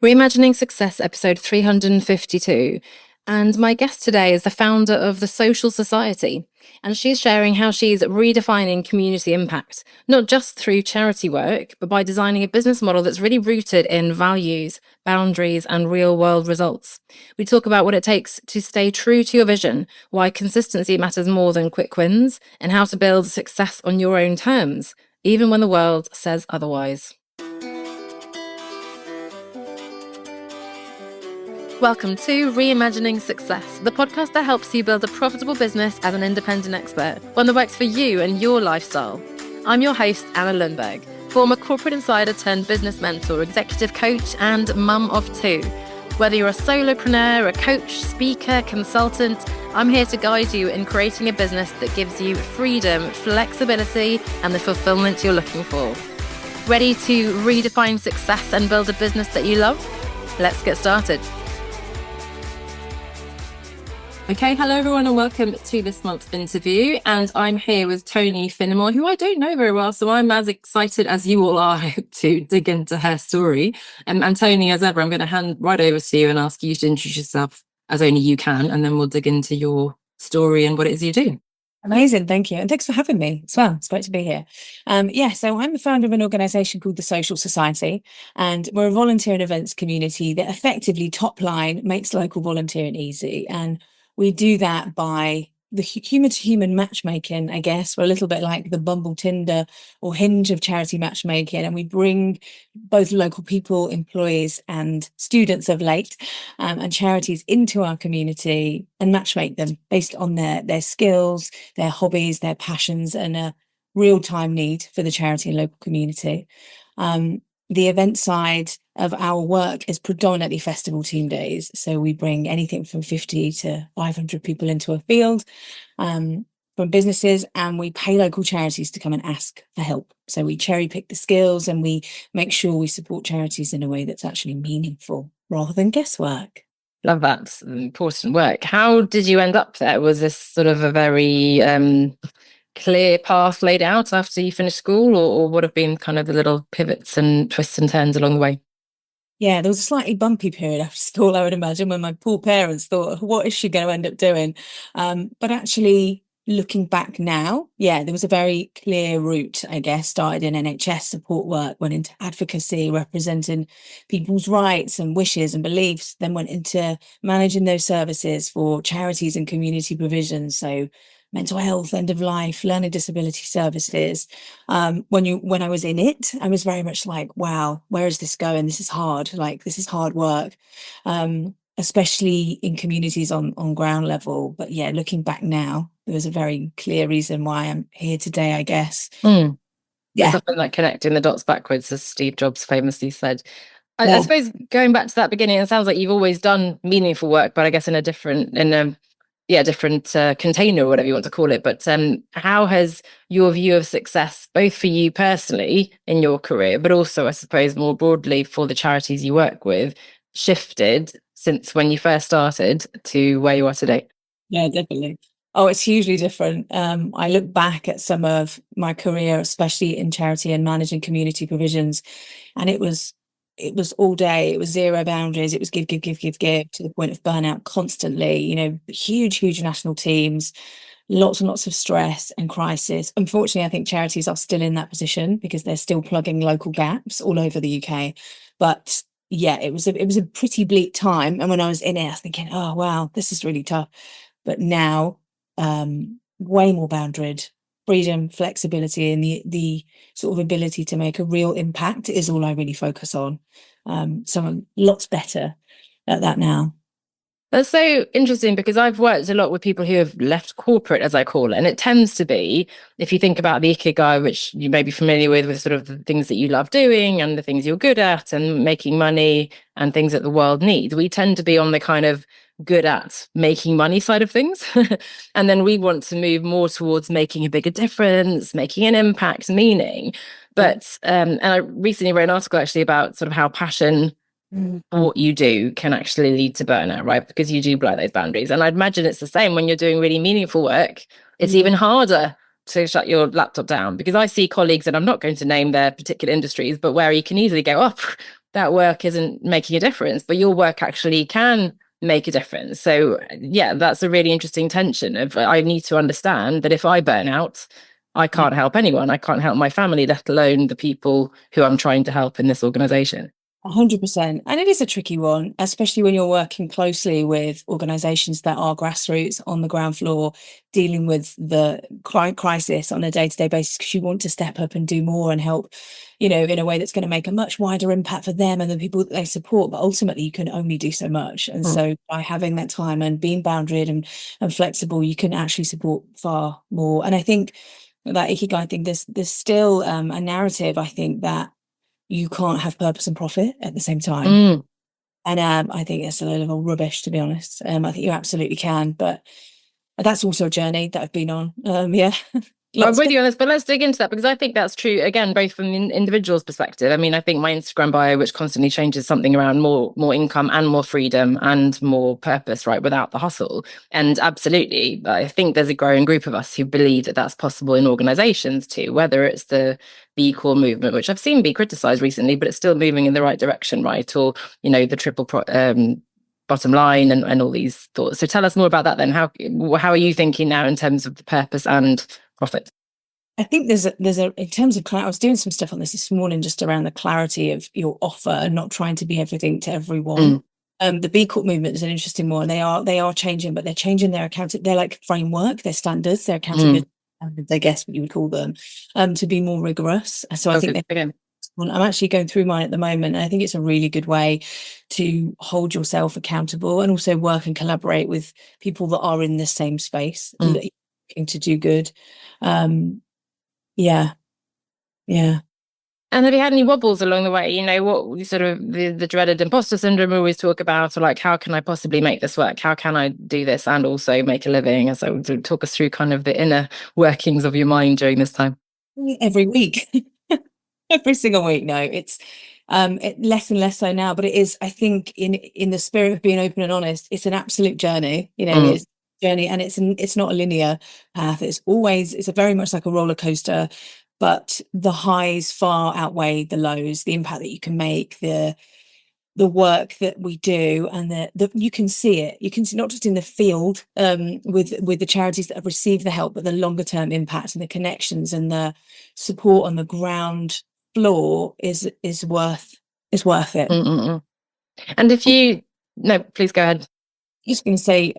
Reimagining Success, episode 352. And my guest today is the founder of the Social Society. And she's sharing how she's redefining community impact, not just through charity work, but by designing a business model that's really rooted in values, boundaries, and real world results. We talk about what it takes to stay true to your vision, why consistency matters more than quick wins, and how to build success on your own terms, even when the world says otherwise. Welcome to Reimagining Success, the podcast that helps you build a profitable business as an independent expert, one that works for you and your lifestyle. I'm your host, Anna Lundberg, former corporate insider turned business mentor, executive coach, and mum of two. Whether you're a solopreneur, a coach, speaker, consultant, I'm here to guide you in creating a business that gives you freedom, flexibility, and the fulfillment you're looking for. Ready to redefine success and build a business that you love? Let's get started. Okay, hello everyone and welcome to this month's interview. And I'm here with Toni Finnimore, who I don't know very well, so I'm as excited as you all are, I hope, to dig into her story. And Toni, as ever, I'm going to hand right over to you and ask you to introduce yourself as only you can, and then we'll dig into your story and what it is you do. Amazing, thank you. And thanks for having me as well. It's great to be here. So I'm the founder of an organisation called the Social Society, and we're a volunteer and events community that effectively, top line, makes local volunteering easy. And we do that by the human-to-human matchmaking, I guess. We're a little bit like the Bumble, Tinder or Hinge of charity matchmaking, and we bring both local people, employees and students of late and charities into our community and matchmake them based on their skills, their hobbies, their passions and a real-time need for the charity and local community. The event side of our work is predominantly festival team days. So we bring anything from 50 to 500 people into a field from businesses, and we pay local charities to come and ask for help. So we cherry pick the skills and we make sure we support charities in a way that's actually meaningful rather than guesswork. Love that. Important work. How did you end up there? Was this sort of a very clear path laid out after you finished school, or what have been kind of the little pivots and twists and turns along the way? Yeah, there was a slightly bumpy period after school, I would imagine, when my poor parents thought, what is she going to end up doing? But actually, looking back now, there was a very clear route, I guess. Started in NHS support work, went into advocacy, representing people's rights and wishes and beliefs, then went into managing those services for charities and community provision. So mental health, end of life, learning disability services. When I was in it, I was very much like, wow, where is this going? This is hard. Like, this is hard work, especially in communities on ground level. But yeah, looking back now, there was a very clear reason why I'm here today, I guess. Yeah, something like connecting the dots backwards, as Steve Jobs famously said. I suppose going back to that beginning, it sounds like you've always done meaningful work, but I guess in a different container or whatever you want to call it. But how has your view of success, both for you personally in your career, but also I suppose more broadly for the charities you work with, shifted since when you first started to where you are today? Yeah, definitely. Oh, it's hugely different. I look back at some of my career, especially in charity and managing community provisions, and it was all day. It was zero boundaries. It was give to the point of burnout constantly. You know, huge national teams, lots and lots of stress and crisis. Unfortunately, I think charities are still in that position because they're still plugging local gaps all over the UK. But yeah, it was a pretty bleak time. And when I was in it, I was thinking, oh wow, this is really tough. But now, way more boundaried. Freedom, flexibility, and the sort of ability to make a real impact is all I really focus on. So I'm lots better at that now. That's so interesting because I've worked a lot with people who have left corporate, as I call it. And it tends to be, if you think about the ikigai, which you may be familiar with sort of the things that you love doing and the things you're good at and making money and things that the world needs, we tend to be on the kind of good at making money side of things. And then we want to move more towards making a bigger difference, making an impact, meaning. But and I recently wrote an article actually about sort of how passion for what you do can actually lead to burnout, right? Because you do blur those boundaries. And I'd imagine it's the same when you're doing really meaningful work. It's even harder to shut your laptop down, because I see colleagues, and I'm not going to name their particular industries, but where you can easily go, oh, that work isn't making a difference, but your work actually can make a difference. So yeah, that's a really interesting tension of I need to understand that if I burn out, I can't help anyone. I can't help my family, let alone the people who I'm trying to help in this organization. 100%. And it is a tricky one, especially when you're working closely with organizations that are grassroots on the ground floor, dealing with the crisis on a day-to-day basis, because you want to step up and do more and help, in a way that's going to make a much wider impact for them and the people that they support. But ultimately, you can only do so much. And so by having that time and being boundaried and flexible, you can actually support far more. And I think that Ikigai thing, there's still a narrative, I think, that you can't have purpose and profit at the same time. And I think it's a load of old rubbish, to be honest. I think you absolutely can, but that's also a journey that I've been on. Yeah. I'm with you on this, but let's dig into that, because I think that's true, again, both from the individual's perspective. I mean, I think my Instagram bio, which constantly changes, something around more income and more freedom and more purpose, right, without the hustle. And absolutely, I think there's a growing group of us who believe that that's possible in organizations too, whether it's the B Corp movement, which I've seen be criticized recently, but it's still moving in the right direction, right? Or, the triple bottom line and all these thoughts. So tell us more about that then. How are you thinking now in terms of the purpose and profit? I think there's a in terms of I was doing some stuff on this morning, just around the clarity of your offer and not trying to be everything to everyone. The B Corp movement is an interesting one. They are changing, but they're changing their they're like framework, their standards, their accountability standards, I guess what you would call them, to be more rigorous. So I think I'm actually going through mine at the moment, and I think it's a really good way to hold yourself accountable and also work and collaborate with people that are in the same space looking to do good. Yeah. And have you had any wobbles along the way? What sort of the dreaded imposter syndrome we always talk about, or like, how can I possibly make this work? How can I do this and also make a living? And so talk us through kind of the inner workings of your mind during this time. Every week. Every single week. No, it's less and less so now, but it is, I think, in the spirit of being open and honest, it's an absolute journey. It's a journey, and it's not a linear path. It's a very much like a roller coaster, but the highs far outweigh the lows. The impact that you can make, the work that we do, and the you can see it. You can see not just in the field with the charities that have received the help, but the longer term impact and the connections and the support on the ground floor is worth it. And if you no, please go ahead. Just going to say,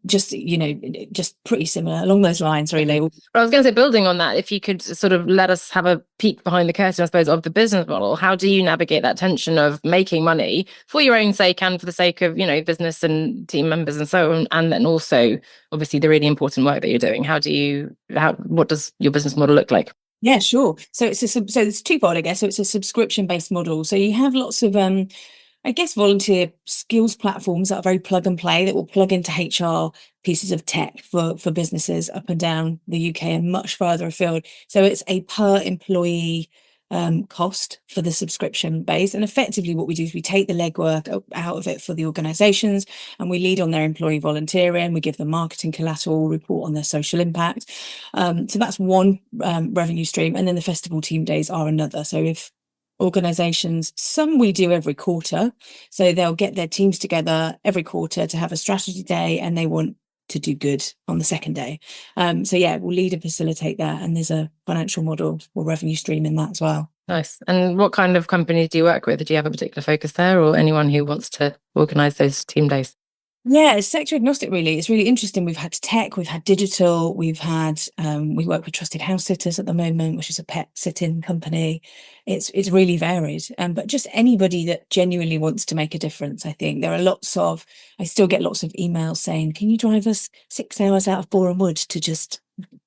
just pretty similar along those lines, really. Well, I was going to say, building on that, if you could sort of let us have a peek behind the curtain, I suppose, of the business model. How do you navigate that tension of making money for your own sake and for the sake of, business and team members and so on, and then also, obviously, the really important work that you're doing? What does your business model look like? Yeah, sure. So it's twofold, I guess. So it's a subscription-based model. So you have lots of volunteer skills platforms that are very plug and play, that will plug into HR pieces of tech for businesses up and down the UK and much further afield. So it's a per employee cost for the subscription base. And effectively what we do is we take the legwork out of it for the organizations, and we lead on their employee volunteering. We give them marketing collateral, report on their social impact. So that's one revenue stream. And then the festival team days are another. So if organizations, some we do every quarter, so they'll get their teams together every quarter to have a strategy day, and they want to do good on the second day. So yeah, we'll lead and facilitate that, and there's a financial model or revenue stream in that as well. Nice. And what kind of companies do you work with? Do you have a particular focus there, or anyone who wants to organize those team days? Yeah, it's sector agnostic, really. It's really interesting. We've had tech, we've had digital, we've had we work with Trusted House Sitters at the moment, which is a pet sitting company. It's really varied, but just anybody that genuinely wants to make a difference. I think there are I still get lots of emails saying, "Can you drive us 6 hours out of Boreham Wood to just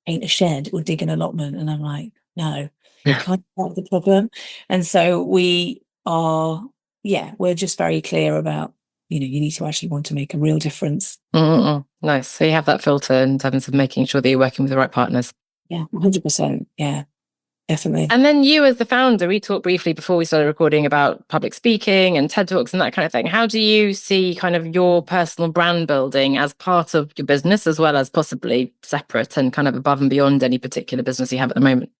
paint a shed or dig an allotment?" And I'm like, no, you can't solve the problem. And so we're just very clear about, you need to actually want to make a real difference. Nice. So you have that filter in terms of making sure that you're working with the right partners. Yeah, 100%. Yeah, definitely. And then you as the founder, we talked briefly before we started recording about public speaking and TED Talks and that kind of thing. How do you see kind of your personal brand building as part of your business, as well as possibly separate and kind of above and beyond any particular business you have at the moment?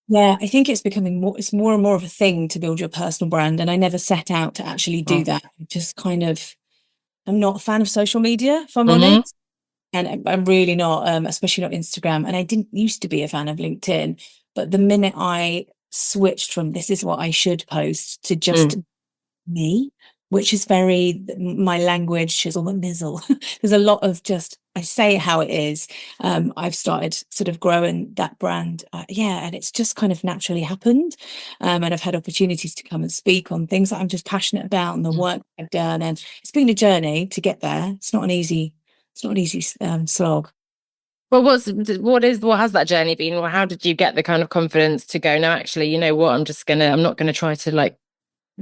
Yeah, I think it's becoming more, it's more and more of a thing to build your personal brand. And I never set out to actually do Mm. that. I just kind of, I'm not a fan of social media, if I'm Hmm. honest. And I'm really not, especially not Instagram. And I didn't used to be a fan of LinkedIn. But the minute I switched from this is what I should post to just Mm. me, which is very my language, chisel and nizzle. There's a lot of just, I say it how it is. I've started sort of growing that brand. Yeah, and it's just kind of naturally happened. And I've had opportunities to come and speak on things that I'm just passionate about and the Mm. work I've done. And it's been a journey to get there. It's not an easy slog. Well, what has that journey been? Or how did you get the kind of confidence to go, no, actually, you know what, I'm not going to try to like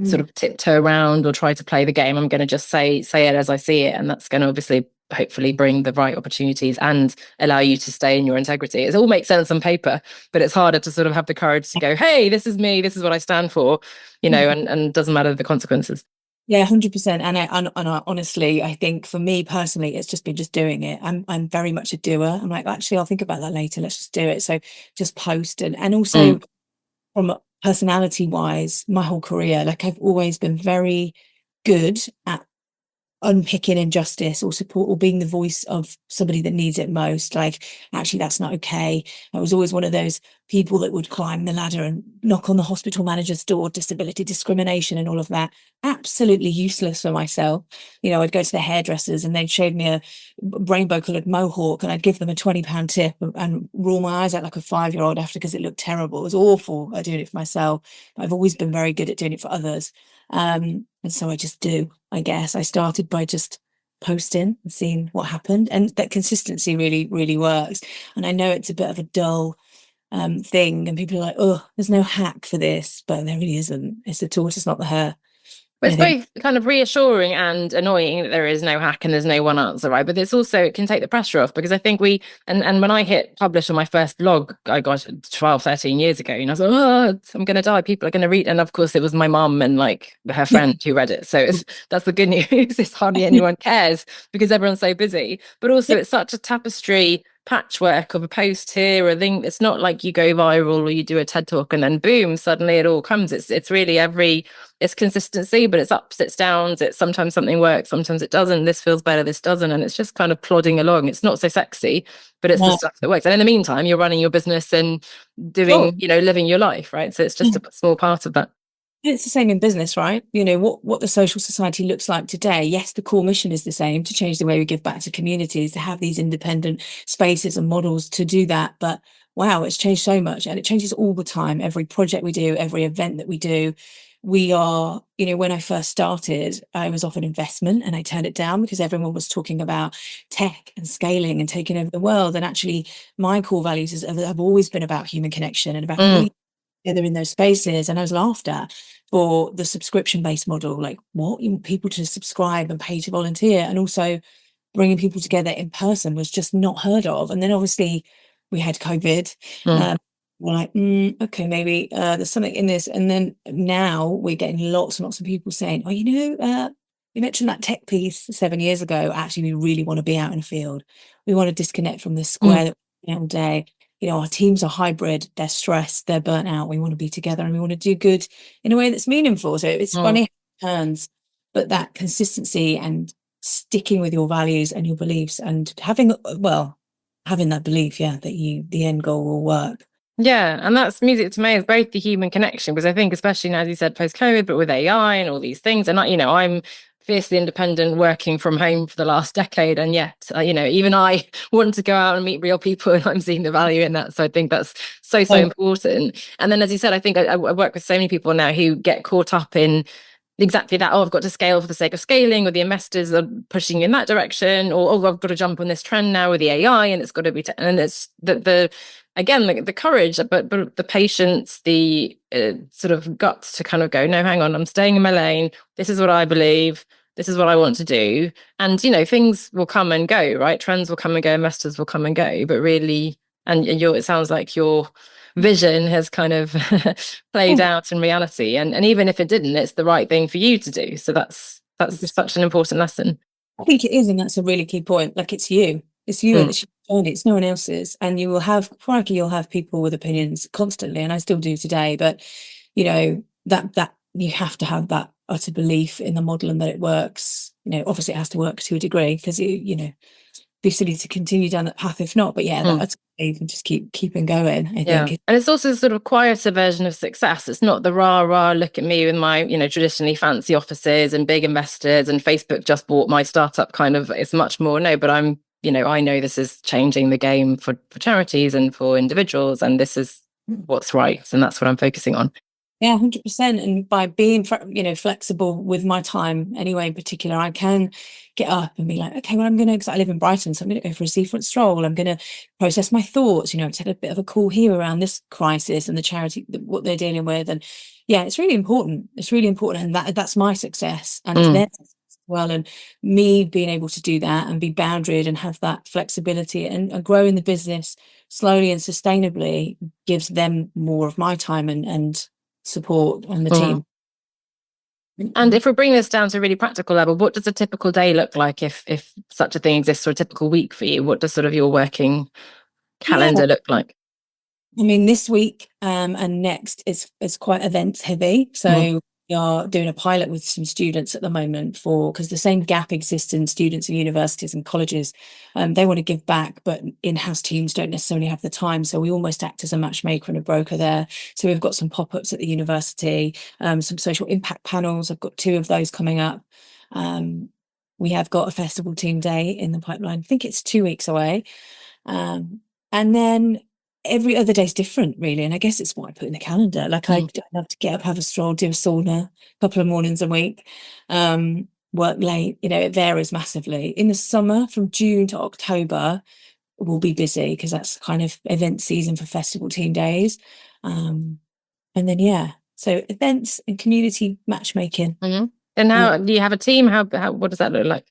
sort Mm. of tiptoe around or try to play the game. I'm going to just say it as I see it, and that's going to obviously hopefully bring the right opportunities and allow you to stay in your integrity. It all makes sense on paper, but it's harder to sort of have the courage to go, hey, this is me, this is what I stand for, you know, and doesn't matter the consequences. Yeah, 100%. And I honestly, I think for me personally, it's just been just doing it. I'm very much a doer. I'm like, actually, I'll think about that later. Let's just do it. So just post and Mm. also from personality wise, my whole career, like I've always been very good at unpicking injustice or support or being the voice of somebody that needs it most. Like, actually, that's not okay. I was always one of those people that would climb the ladder and knock on the hospital manager's door, disability discrimination and all of that. Absolutely useless for myself. You know, I'd go to the hairdressers and they'd shave me a rainbow coloured mohawk and I'd give them a £20 tip and roll my eyes out like a 5-year-old after because it looked terrible. It was awful at doing it for myself. I've always been very good at doing it for others. And so I just do, I guess. I started by just posting and seeing what happened. And that consistency really, really works. And I know it's a bit of a dull thing, and people are like, oh, there's no hack for this, but there really isn't. It's the tortoise, not the hare. But I it's think. both kind of reassuring and annoying that there is no hack and there's no one answer, right? But it's also, it can take the pressure off because I think and when I hit publish on my first blog, I got 12, 13 years ago, and I was like, oh, I'm going to die. People are going to read. And of course, it was my mum and like her Yeah. friend who read it. So that's the good news. It's hardly anyone cares because everyone's so busy. But also, Yeah. it's such a tapestry patchwork of a post here or a thing. It's not like you go viral or you do a TED talk and then boom, suddenly it all comes. It's really it's consistency, but it's ups, it's downs. It's sometimes something works, sometimes it doesn't. This feels better, this doesn't. And it's just kind of plodding along. It's not so sexy, but it's the Yeah. stuff that works. And in the meantime, you're running your business and Sure. doing, living your life, right? So it's just a small part of that. It's the same in business, right? You know, what the social society looks like today. Yes, the core mission is the same, to change the way we give back to communities, to have these independent spaces and models to do that. But wow, it's changed so much and it changes all the time. Every project we do, every event that we do, we are, when I first started, I was offered investment and I turned it down because everyone was talking about tech and scaling and taking over the world. And actually, my core values have always been about human connection and about Mm. bringing together in those spaces. And I was laughed at for the subscription-based model. Like, what? You want people to subscribe and pay to volunteer, and also bringing people together in person was just not heard of. And then obviously we had COVID. Mm. Um, we're like, okay, maybe there's something in this. And then now we're getting lots and lots of people saying, oh, you mentioned that tech piece 7 years ago. Actually, we really want to be out in the field. We want to disconnect from this square Mm. that we're in all day. Our teams are hybrid, they're stressed, they're burnt out. We want to be together and we want to do good in a way that's meaningful. So it's Mm. funny how it turns, but that consistency and sticking with your values and your beliefs and having that belief, yeah, that the end goal will work. Yeah, and that's music to me is both the human connection, because I think, especially now, as you said, post-COVID, but with AI and all these things, and I'm fiercely independent, working from home for the last decade, and yet, even I want to go out and meet real people, and I'm seeing the value in that. So I think that's so So important. And then, as you said, I think I work with so many people now who get caught up in exactly that. Oh, I've got to scale for the sake of scaling, or the investors are pushing in that direction, or oh, I've got to jump on this trend now with the AI, and it's got to be and it's the again the courage, but the patience, the sort of guts to kind of go, no, hang on, I'm staying in my lane, this is what I believe, this is what I want to do. And things will come and go, right? Trends will come and go, investors will come and go, but really, and it sounds like your vision has kind of played yeah, out in reality, and even if it didn't, it's the right thing for you to do. So that's such an important lesson. I think it is, and that's a really key point. Like, it's you and Mm. it's journey. It's no one else's. And you will have, crikey, you'll have people with opinions constantly, and I still do today. But that you have to have that utter belief in the model and that it works. Obviously it has to work to a degree, because be silly to continue down that path if not. But yeah, that's you can just keeping going, I think. And it's also a sort of quieter version of success. It's not the rah look at me with my traditionally fancy offices and big investors and Facebook just bought my startup kind of. It's much more no, but I'm I know this is changing the game for charities and for individuals, and this is what's right, and that's what I'm focusing on. Yeah, 100%. And by being, flexible with my time anyway, in particular, I can get up and be like, okay, well, I'm going to, because I live in Brighton, so I'm going to go for a seafront stroll. I'm going to process my thoughts, take a bit of a call here around this crisis and the charity, what they're dealing with. And yeah, it's really important. It's really important. And that's my success. And it's their success as well. And me being able to do that and be boundaried and have that flexibility and grow in the business slowly and sustainably gives them more of my time and support on the team. And if we're bringing this down to a really practical level, what does a typical day look like if such a thing exists, or a typical week for you? What does sort of your working calendar look like? I mean, this week and next is quite events heavy. So we are doing a pilot with some students at the moment because the same gap exists in students in universities and colleges. They want to give back, but in-house teams don't necessarily have the time. So we almost act as a matchmaker and a broker there. So we've got some pop-ups at the university, some social impact panels. I've got 2 of those coming up. We have got a festival team day in the pipeline. I think it's 2 weeks away. And then every other day is different, really. And I guess it's what I put in the calendar. Like I love to get up, have a stroll, do a sauna a couple of mornings a week, work late. It varies massively. In the summer, from June to October, we'll be busy because that's kind of event season for festival team days. And then, so events and community matchmaking. And how do you have a team? How what does that look like?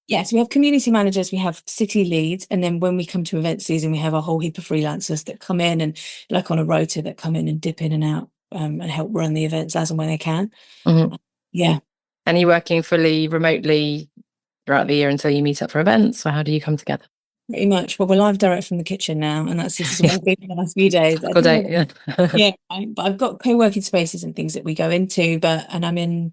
Yes, we have community managers, we have city leads, and then when we come to event season, we have a whole heap of freelancers that come in and like on a rota that come in and dip in and out and help run the events as and when they can. Yeah. And you're working fully remotely throughout the year until you meet up for events? So how do you come together? Pretty much. Well, we're live direct from the kitchen now, and this is what I've been for the last few days. But I've got co-working spaces and things that we go into, and I'm in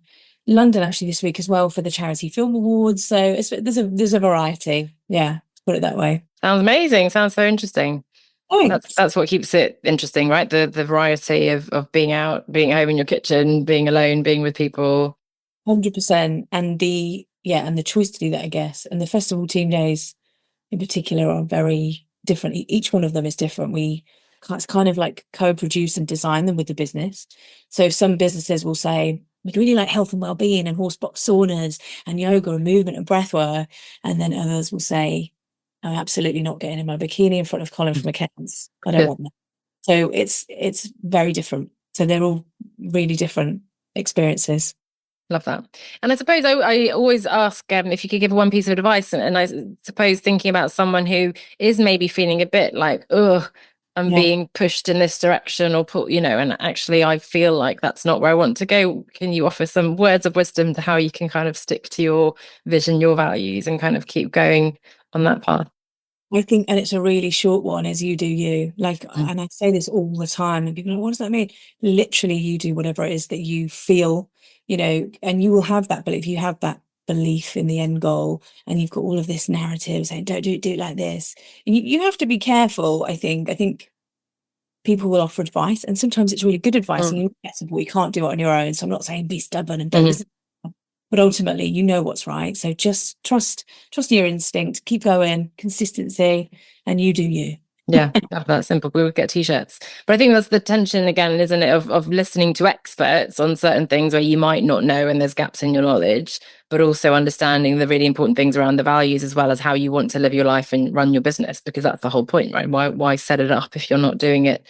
London actually this week as well for the Charity Film Awards. So there's a variety. Yeah, let's put it that way. Sounds amazing. Sounds so interesting. That's what keeps it interesting, right? The variety of being out, being home in your kitchen, being alone, being with people. 100%. And the choice to do that, I guess. And the festival team days in particular are very different. Each one of them is different. It's kind of like co-produce and design them with the business. So some businesses will say, we'd really like health and wellbeing and horse box saunas and yoga and movement and breath work. And then others will say, I'm absolutely not getting in my bikini in front of Colin from accounts. I don't want that. So it's very different. So they're all really different experiences. Love that. And I suppose I always ask if you could give one piece of advice, and I suppose thinking about someone who is maybe feeling a bit like, I'm being pushed in this direction or put, and actually I feel like that's not where I want to go. Can you offer some words of wisdom to how you can kind of stick to your vision, your values, and kind of keep going on that path? I think, and it's a really short one, is you do you. And I say this all the time, and people are like, what does that mean? Literally, you do whatever it is that you feel, and you will have that belief. You have that belief in the end goal, and you've got all of this narrative saying, don't do it like this. And you have to be careful, I think people will offer advice, and sometimes it's really good advice, and you get support. You can't do it on your own. So I'm not saying be stubborn and don't listen. But ultimately, you know what's right. So just trust your instinct, keep going, consistency, and you do you. Yeah, that's simple. We would get t-shirts. But I think that's the tension again, isn't it, of listening to experts on certain things where you might not know and there's gaps in your knowledge, but also understanding the really important things around the values as well as how you want to live your life and run your business, because that's the whole point, right? Why set it up if you're not doing it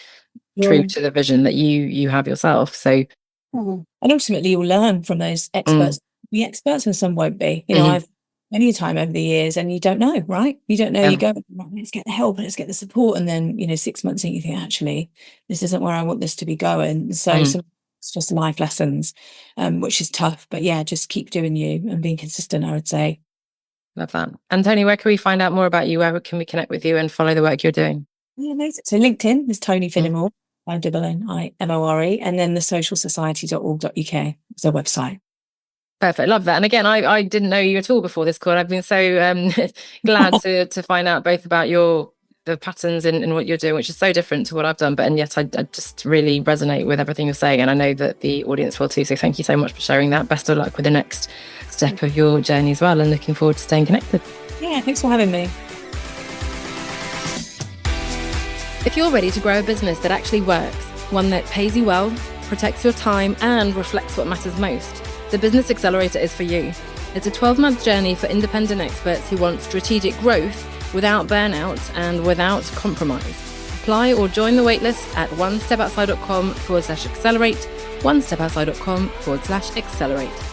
true to the vision that you have yourself? So, and ultimately, you'll learn from those experts. Be experts and some won't be. I've many a time over the years, and you don't know, right? You don't know. You go, let's get the help, let's get the support, and then 6 months in, you think, actually, this isn't where I want this to be going. So it's just life lessons, which is tough. But yeah, just keep doing you and being consistent, I would say. Love that. And Toni, where can we find out more about you? Where can we connect with you and follow the work you're doing? Yeah, amazing. So LinkedIn is Toni Finnimore, Finnimore, and then the socialsociety.org.uk is our website. Perfect. Love that. And again, I didn't know you at all before this call. I've been so glad to find out both about the patterns in what you're doing, which is so different to what I've done. And yet I just really resonate with everything you're saying. And I know that the audience will too. So thank you so much for sharing that. Best of luck with the next step of your journey as well. And looking forward to staying connected. Yeah, thanks for having me. If you're ready to grow a business that actually works, one that pays you well, protects your time, and reflects what matters most, the Business Accelerator is for you. It's a 12-month journey for independent experts who want strategic growth without burnout and without compromise. Apply or join the waitlist at onestepoutside.com/accelerate, onestepoutside.com/accelerate.